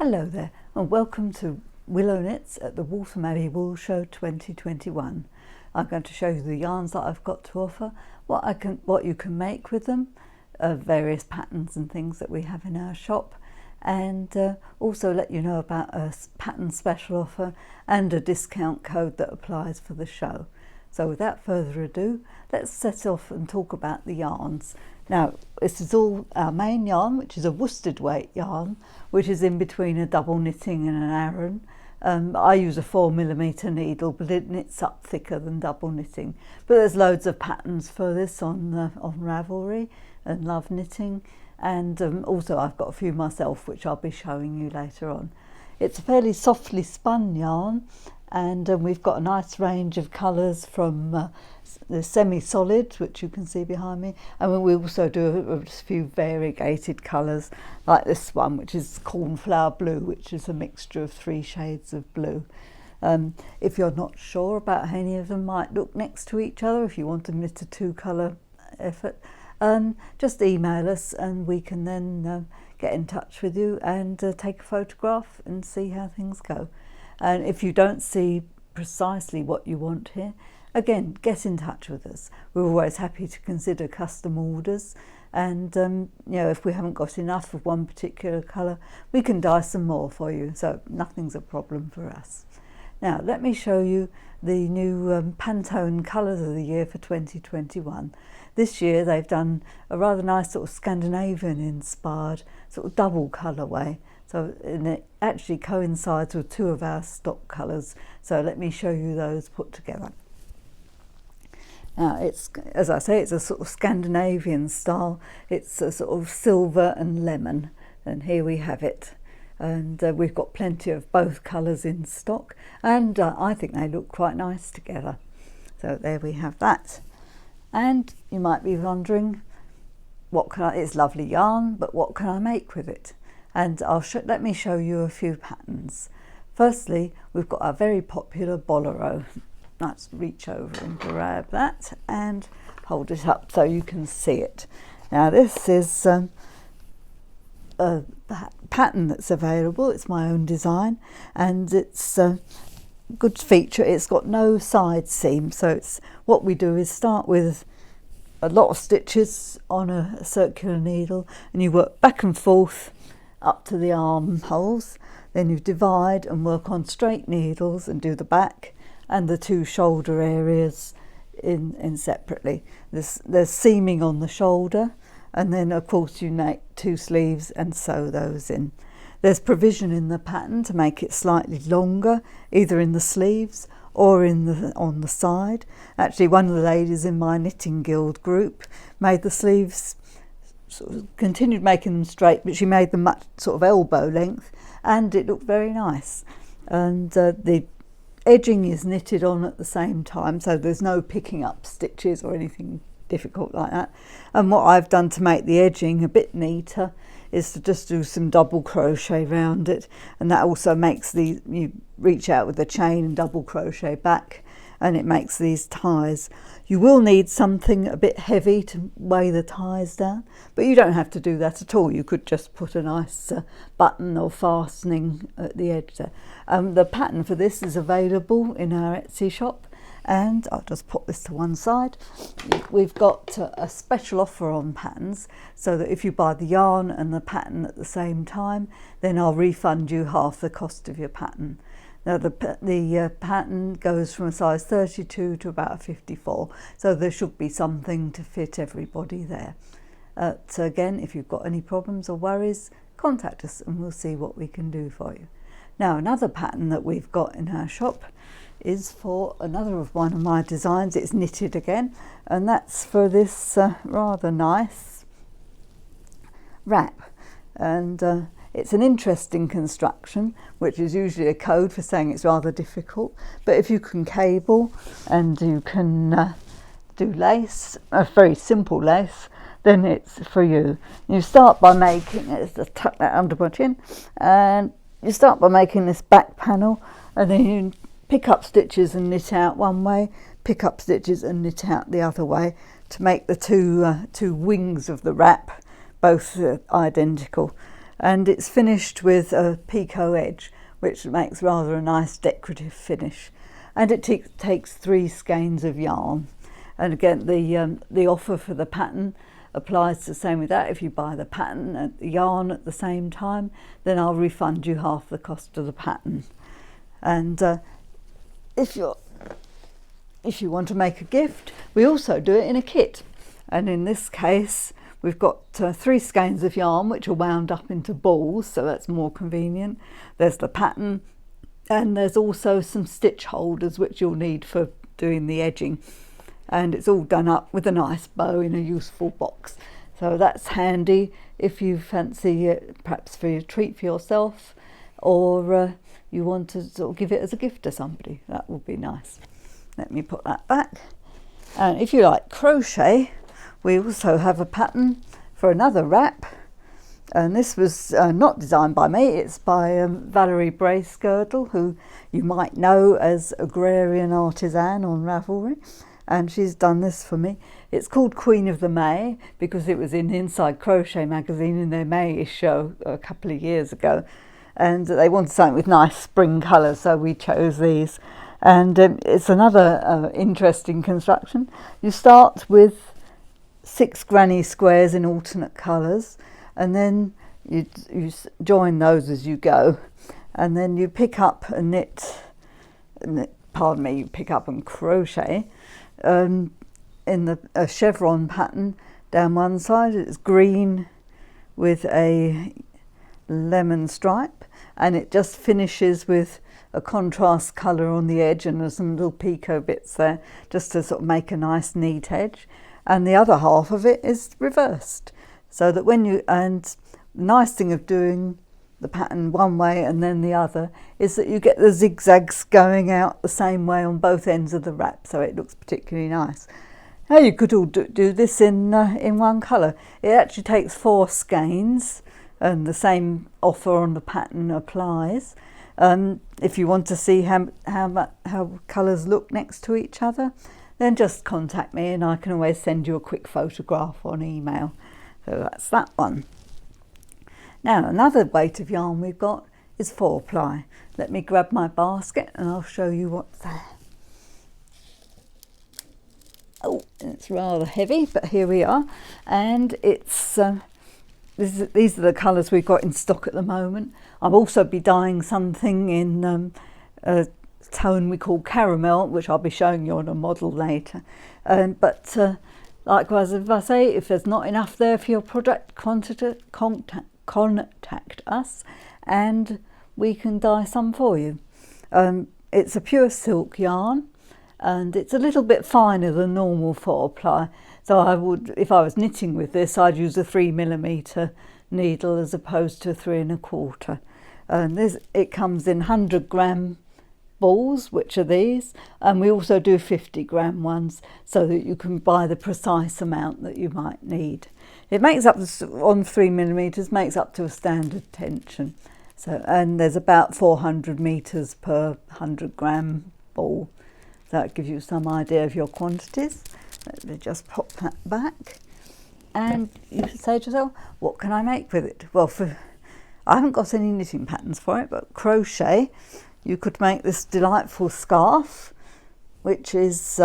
Hello there and welcome to Willow Knits at the Waltham Abbey Wool Show 2021. I'm going to show you the yarns that I've got to offer, what you can make with them, various patterns and things that we have in our shop, and also let you know about a pattern special offer and a discount code that applies for the show. So without further ado, let's set off and talk about the yarns. Now, this is all our main yarn, which is a worsted weight yarn, which is in between a double knitting and an Aran. I use a 4mm needle, but it knits up thicker than double knitting. But there's loads of patterns for this on Ravelry and Love Knitting, and also I've got a few myself, which I'll be showing you later on. It's a fairly softly spun yarn, and we've got a nice range of colours from the semi-solid, which you can see behind me, and we also do a few variegated colours like this one, which is cornflower blue, which is a mixture of 3 shades of blue. If you're not sure about how any of them might look next to each other, if you want to knit a 2-colour effort, just email us and we can then get in touch with you and take a photograph and see how things go. And if you don't see precisely what you want here, again, get in touch with us. We're always happy to consider custom orders, and you know, if we haven't got enough of one particular colour, we can dye some more for you, so nothing's a problem for us. Now let me show you the new Pantone colours of the year for 2021. This year they've done a rather nice sort of Scandinavian inspired sort of double colourway. So, and it actually coincides with 2 of our stock colours. So let me show you those put together. Now it's, as I say, it's a sort of Scandinavian style. It's a sort of silver and lemon. And here we have it. And we've got plenty of both colours in stock. And I think they look quite nice together. So there we have that. And you might be wondering, it's lovely yarn, but what can I make with it? And let me show you a few patterns. Firstly, we've got our very popular bolero. Let's reach over and grab that and hold it up so you can see it. Now this is a pattern that's available. It's my own design, and it's a good feature. It's got no side seam, so it's what we do is start with a lot of stitches on a circular needle, and you work back and forth up to the armholes. Then you divide and work on straight needles and do the back and the 2 shoulder areas in separately. There's seaming on the shoulder, and then of course you make 2 sleeves and sew those in. There's provision in the pattern to make it slightly longer, either in the sleeves or on the side. Actually, one of the ladies in my knitting guild group made the sleeves, sort of continued making them straight, but she made them much sort of elbow length, and it looked very nice. And the edging is knitted on at the same time, so there's no picking up stitches or anything difficult like that. And what I've done to make the edging a bit neater is to just do some double crochet around it, and that also makes you reach out with the chain and double crochet back, and it makes these ties. You will need something a bit heavy to weigh the ties down, but you don't have to do that at all. You could just put a nice button or fastening at the edge there. The pattern for this is available in our Etsy shop, and I'll just put this to one side. We've got a special offer on patterns, so that if you buy the yarn and the pattern at the same time, then I'll refund you half the cost of your pattern. Now the pattern goes from a size 32 to about a 54, so there should be something to fit everybody there. So again, if you've got any problems or worries, contact us and we'll see what we can do for you. Now another pattern that we've got in our shop is for another of one of my designs. It's knitted again, and that's for this rather nice wrap. And it's an interesting construction, which is usually a code for saying it's rather difficult. But if you can cable and you can do lace, a very simple lace, then it's for you. You start by making, let's just tuck that under my chin, and you start by making this back panel, and then you pick up stitches and knit out one way, pick up stitches and knit out the other way to make the two wings of the wrap both identical. and it's finished with a picot edge, which makes rather a nice decorative finish. And it takes 3 skeins of yarn. And again, the offer for the pattern applies the same with that. If you buy the pattern and the yarn at the same time, then I'll refund you half the cost of the pattern. And if you want to make a gift, we also do it in a kit. And in this case, we've got 3 skeins of yarn which are wound up into balls, so that's more convenient. There's the pattern, and there's also some stitch holders which you'll need for doing the edging. And it's all done up with a nice bow in a useful box. So that's handy if you fancy it, perhaps for a treat for yourself, or you want to sort of give it as a gift to somebody. That would be nice. Let me put that back. And if you like crochet, we also have a pattern for another wrap, and this was not designed by me, it's by Valerie Bracegirdle, who you might know as Agrarian Artisan on Ravelry, and she's done this for me. It's called Queen of the May because it was in Inside Crochet magazine in their May issue a couple of years ago, and they wanted something with nice spring colours, so we chose these. And it's another interesting construction. You start with 6 granny squares in alternate colours, and then you join those as you go, and then you pick up and knit, you pick up and crochet in a chevron pattern down one side. It's green with a lemon stripe, and it just finishes with a contrast colour on the edge, and there's some little picot bits there just to sort of make a nice neat edge. And the other half of it is reversed, so that and the nice thing of doing the pattern one way and then the other is that you get the zigzags going out the same way on both ends of the wrap, so it looks particularly nice. Now you could all do this in one colour. It actually takes 4 skeins, and the same offer on the pattern applies. If you want to see how colours look next to each other, then just contact me and I can always send you a quick photograph on email. So that's that one. Now another weight of yarn we've got is 4-ply. Let me grab my basket and I'll show you what's there. Oh, it's rather heavy, but here we are. And it's these are the colours we've got in stock at the moment. I'll also be dyeing something in a tone we call caramel, which I'll be showing you on a model later. But likewise, if I say, if there's not enough there for your product, contact us and we can dye some for you. It's a pure silk yarn, and it's a little bit finer than normal 4-ply. So I would, if I was knitting with this, I'd use a 3mm needle as opposed to 3 1/4. And it comes in 100-gram balls, which are these, and we also do 50-gram ones, so that you can buy the precise amount that you might need. It makes up, on 3mm, makes up to a standard tension. So, and there's about 400 meters per 100-gram ball. So that gives you some idea of your quantities. Let me just pop that back. And you should say to yourself, what can I make with it? Well, I haven't got any knitting patterns for it, but crochet, you could make this delightful scarf, which is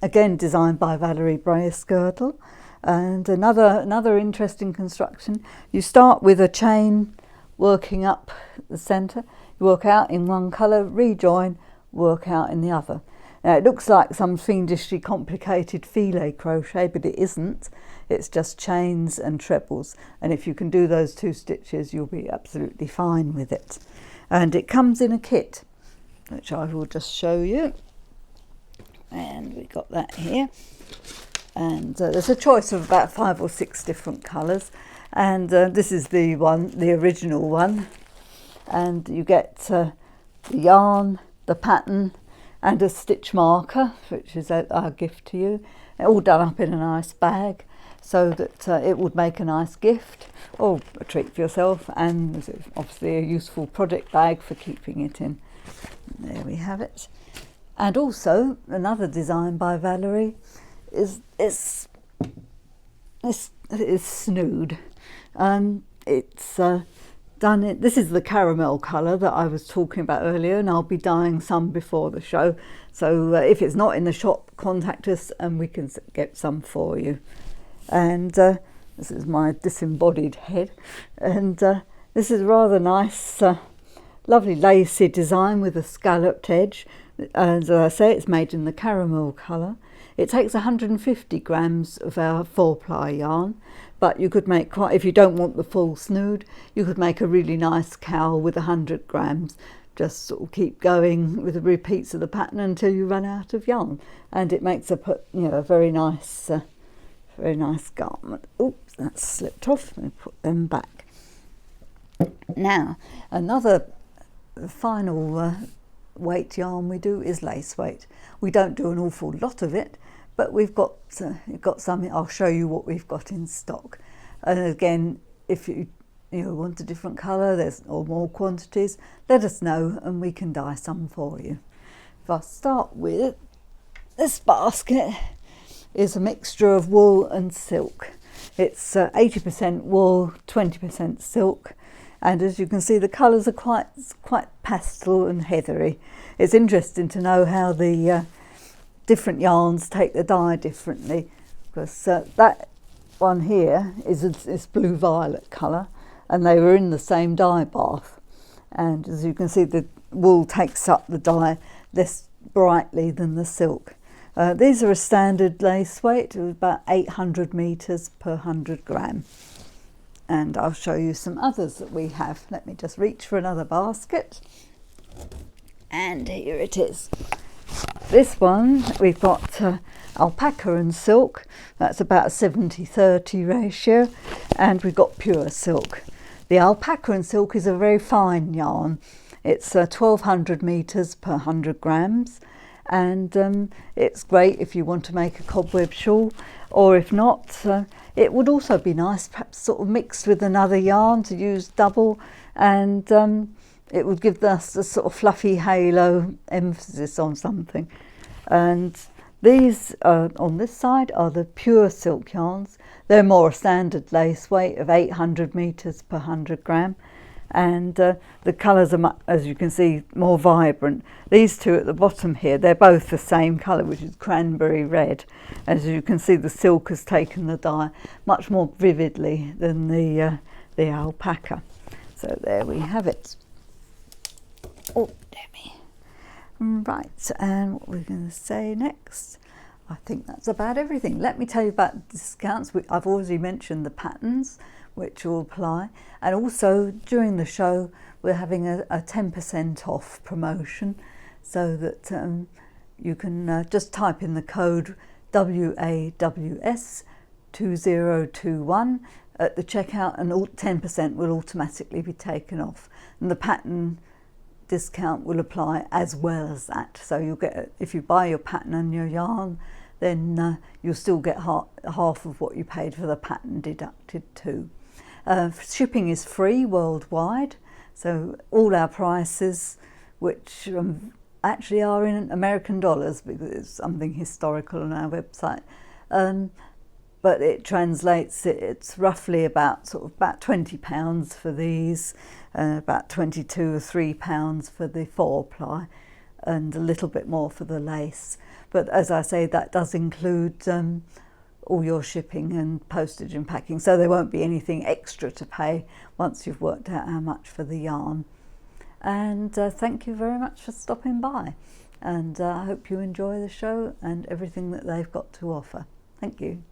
again designed by Valerie Bracegirdle. And another interesting construction, you start with a chain working up the centre, you work out in one colour, rejoin, work out in the other. Now it looks like some fiendishly complicated filet crochet, but it isn't. It's just chains and trebles, and if you can do those 2 stitches, you'll be absolutely fine with it. And it comes in a kit, which I will just show you. And we got that here. And there's a choice of about 5 or 6 different colours. And this is the original one. And you get the yarn, the pattern, and a stitch marker, which is our gift to you. All done up in a nice bag, so that it would make a nice gift or a treat for yourself, and obviously a useful project bag for keeping it in. There we have it. And also another design by Valerie is Snood. It's done it. This is the caramel colour that I was talking about earlier, and I'll be dyeing some before the show. So if it's not in the shop, contact us and we can get some for you. And this is my disembodied head, and this is a rather nice, lovely lacy design with a scalloped edge. As I say, it's made in the caramel colour. It takes 150 grams of our 4-ply yarn, but you could make quite, if you don't want the full snood, you could make a really nice cowl with 100 grams. Just sort of keep going with the repeats of the pattern until you run out of yarn, and it makes a very nice garment. Oops, that's slipped off. Let me put them back. Now, another final weight yarn we do is lace weight. We don't do an awful lot of it, but we've got something. I'll show you what we've got in stock. And again, if you want a different colour or more quantities, let us know and we can dye some for you. If I start with this basket, is a mixture of wool and silk. It's 80% wool, 20% silk, and as you can see, the colours are quite pastel and heathery. It's interesting to know how the different yarns take the dye differently, because that one here is this blue violet colour, and they were in the same dye bath, and as you can see, the wool takes up the dye less brightly than the silk. These are a standard lace weight of about 800 metres per 100 gram. And I'll show you some others that we have. Let me just reach for another basket. And here it is. This one, we've got alpaca and silk. That's about a 70-30 ratio. And we've got pure silk. The alpaca and silk is a very fine yarn. It's 1200 metres per 100 grams. And it's great if you want to make a cobweb shawl, or if not, it would also be nice perhaps sort of mixed with another yarn to use double, and it would give us a sort of fluffy halo emphasis on something. And these on this side are the pure silk yarns. They're more a standard lace weight of 800 metres per 100 gram. And the colours are, as you can see, more vibrant. These two at the bottom here, they're both the same colour, which is cranberry red. As you can see, the silk has taken the dye much more vividly than the alpaca. So there we have it. Oh, dear me. Right, and what we're going to say next, I think that's about everything. Let me tell you about discounts. I've already mentioned the patterns, which will apply, and also during the show we're having a 10% off promotion, so that you can just type in the code WAWS 2021 at the checkout, and 10% will automatically be taken off, and the pattern discount will apply as well as that. So you'll get, if you buy your pattern and your yarn, then you'll still get half of what you paid for the pattern deducted too. Shipping is free worldwide, so all our prices, which actually are in American dollars because it's something historical on our website, but it translates, it's roughly about £20 for these, about 22 or £3 for the 4-ply, and a little bit more for the lace. But as I say, that does include all your shipping and postage and packing, so there won't be anything extra to pay once you've worked out how much for the yarn. And thank you very much for stopping by, and I hope you enjoy the show and everything that they've got to offer. Thank you.